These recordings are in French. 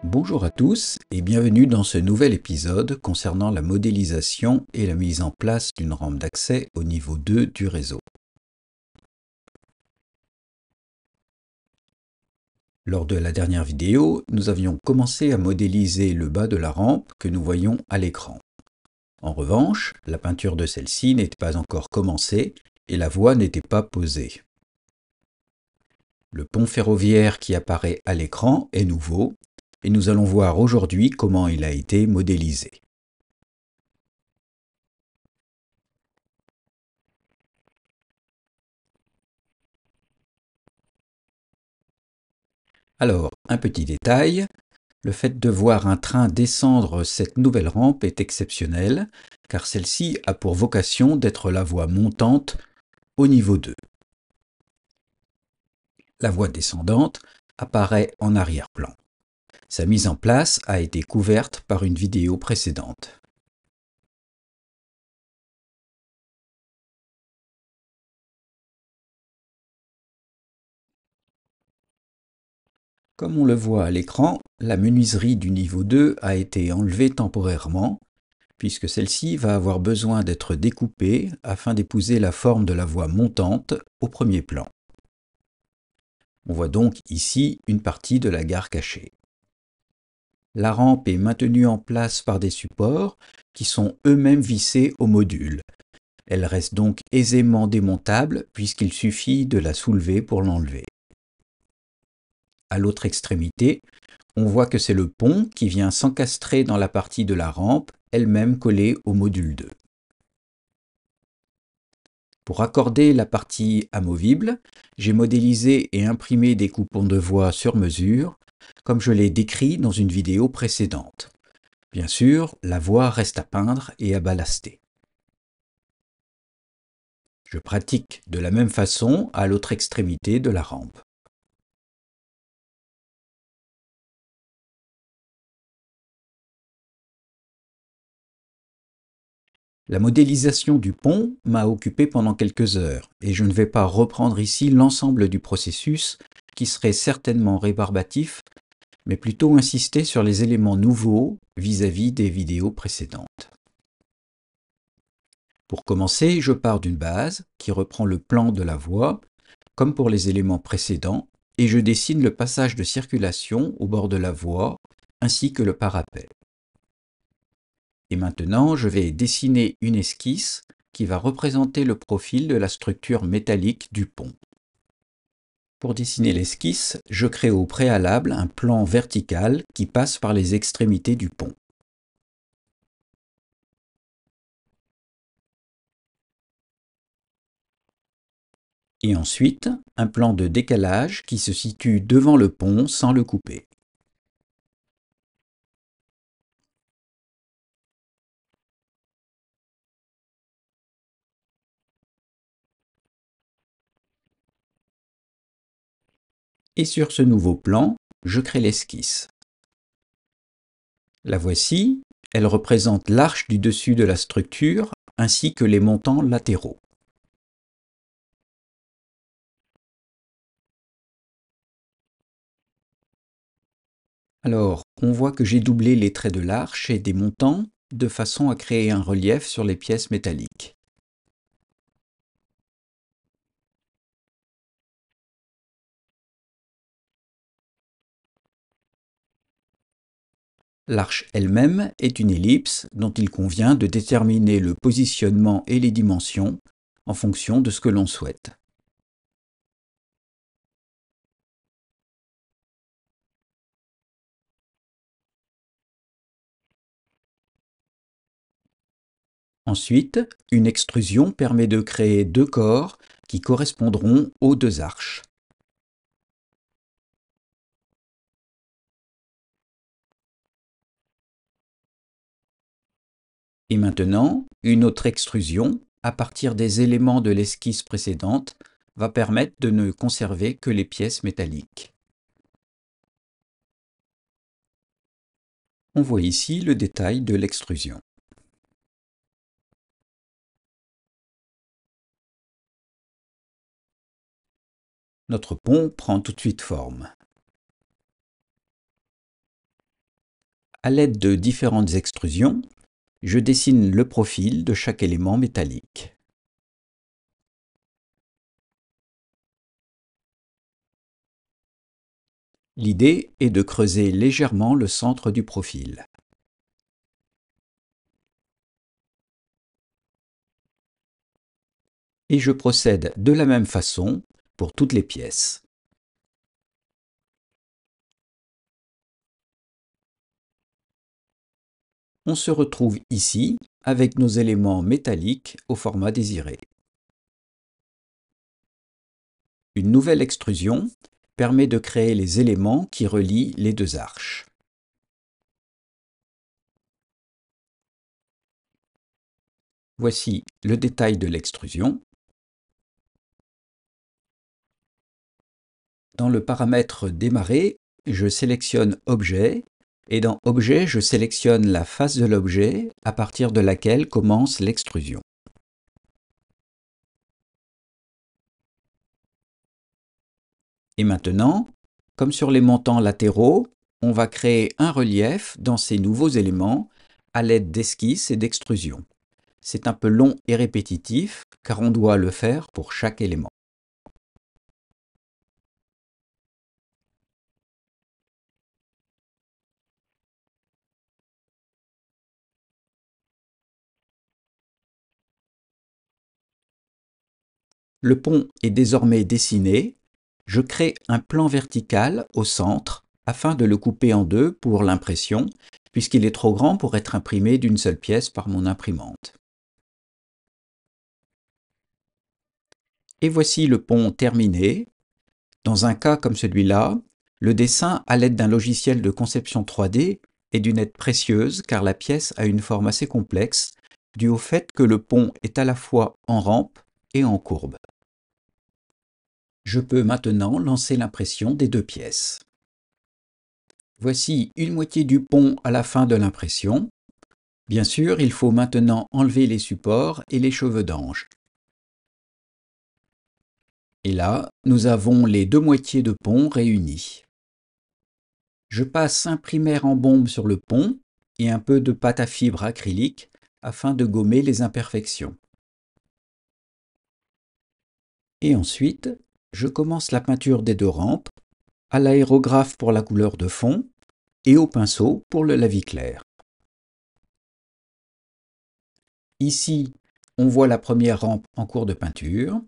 Bonjour à tous et bienvenue dans ce nouvel épisode concernant la modélisation et la mise en place d'une rampe d'accès au niveau 2 du réseau. Lors de la dernière vidéo, nous avions commencé à modéliser le bas de la rampe que nous voyons à l'écran. En revanche, la peinture de celle-ci n'était pas encore commencée et la voie n'était pas posée. Le pont ferroviaire qui apparaît à l'écran est nouveau et nous allons voir aujourd'hui comment il a été modélisé. Alors, un petit détail, le fait de voir un train descendre cette nouvelle rampe est exceptionnel, car celle-ci a pour vocation d'être la voie montante au niveau 2. La voie descendante apparaît en arrière-plan. Sa mise en place a été couverte par une vidéo précédente. Comme on le voit à l'écran, la menuiserie du niveau 2 a été enlevée temporairement, puisque celle-ci va avoir besoin d'être découpée afin d'épouser la forme de la voie montante au premier plan. On voit donc ici une partie de la gare cachée. La rampe est maintenue en place par des supports qui sont eux-mêmes vissés au module. Elle reste donc aisément démontable puisqu'il suffit de la soulever pour l'enlever. À l'autre extrémité, on voit que c'est le pont qui vient s'encastrer dans la partie de la rampe, elle-même collée au module 2. Pour raccorder la partie amovible, j'ai modélisé et imprimé des coupons de voie sur mesure, comme je l'ai décrit dans une vidéo précédente. Bien sûr, la voie reste à peindre et à ballaster. Je pratique de la même façon à l'autre extrémité de la rampe. La modélisation du pont m'a occupé pendant quelques heures et je ne vais pas reprendre ici l'ensemble du processus qui serait certainement rébarbatif, mais plutôt insister sur les éléments nouveaux vis-à-vis des vidéos précédentes. Pour commencer, je pars d'une base qui reprend le plan de la voie, comme pour les éléments précédents, et je dessine le passage de circulation au bord de la voie, ainsi que le parapet. Et maintenant, je vais dessiner une esquisse qui va représenter le profil de la structure métallique du pont. Pour dessiner l'esquisse, je crée au préalable un plan vertical qui passe par les extrémités du pont. Et ensuite, un plan de décalage qui se situe devant le pont sans le couper. Et sur ce nouveau plan, je crée l'esquisse. La voici, elle représente l'arche du dessus de la structure ainsi que les montants latéraux. Alors, on voit que j'ai doublé les traits de l'arche et des montants de façon à créer un relief sur les pièces métalliques. L'arche elle-même est une ellipse dont il convient de déterminer le positionnement et les dimensions en fonction de ce que l'on souhaite. Ensuite, une extrusion permet de créer deux corps qui correspondront aux deux arches. Et maintenant, une autre extrusion, à partir des éléments de l'esquisse précédente, va permettre de ne conserver que les pièces métalliques. On voit ici le détail de l'extrusion. Notre pont prend tout de suite forme. À l'aide de différentes extrusions, je dessine le profil de chaque élément métallique. L'idée est de creuser légèrement le centre du profil. Et je procède de la même façon pour toutes les pièces. On se retrouve ici avec nos éléments métalliques au format désiré. Une nouvelle extrusion permet de créer les éléments qui relient les deux arches. Voici le détail de l'extrusion. Dans le paramètre Démarrer, je sélectionne Objet et dans Objet, je sélectionne la face de l'objet à partir de laquelle commence l'extrusion. Et maintenant, comme sur les montants latéraux, on va créer un relief dans ces nouveaux éléments à l'aide d'esquisses et d'extrusions. C'est un peu long et répétitif car on doit le faire pour chaque élément. Le pont est désormais dessiné. Je crée un plan vertical au centre afin de le couper en deux pour l'impression, puisqu'il est trop grand pour être imprimé d'une seule pièce par mon imprimante. Et voici le pont terminé. Dans un cas comme celui-là, le dessin à l'aide d'un logiciel de conception 3D est d'une aide précieuse car la pièce a une forme assez complexe, dû au fait que le pont est à la fois en rampe et en courbe. Je peux maintenant lancer l'impression des deux pièces. Voici une moitié du pont à la fin de l'impression. Bien sûr, il faut maintenant enlever les supports et les cheveux d'ange. Et là, nous avons les deux moitiés de pont réunies. Je passe un primaire en bombe sur le pont et un peu de pâte à fibre acrylique afin de gommer les imperfections. Et ensuite, je commence la peinture des deux rampes, à l'aérographe pour la couleur de fond et au pinceau pour le lavis-clair. Ici, on voit la première rampe en cours de peinture.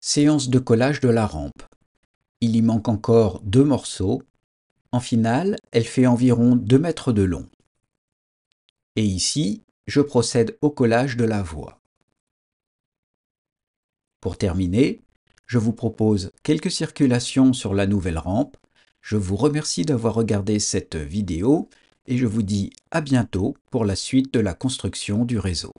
Séance de collage de la rampe. Il y manque encore 2 morceaux. En finale, elle fait environ 2 mètres de long. Et ici, je procède au collage de la voie. Pour terminer, je vous propose quelques circulations sur la nouvelle rampe. Je vous remercie d'avoir regardé cette vidéo et je vous dis à bientôt pour la suite de la construction du réseau.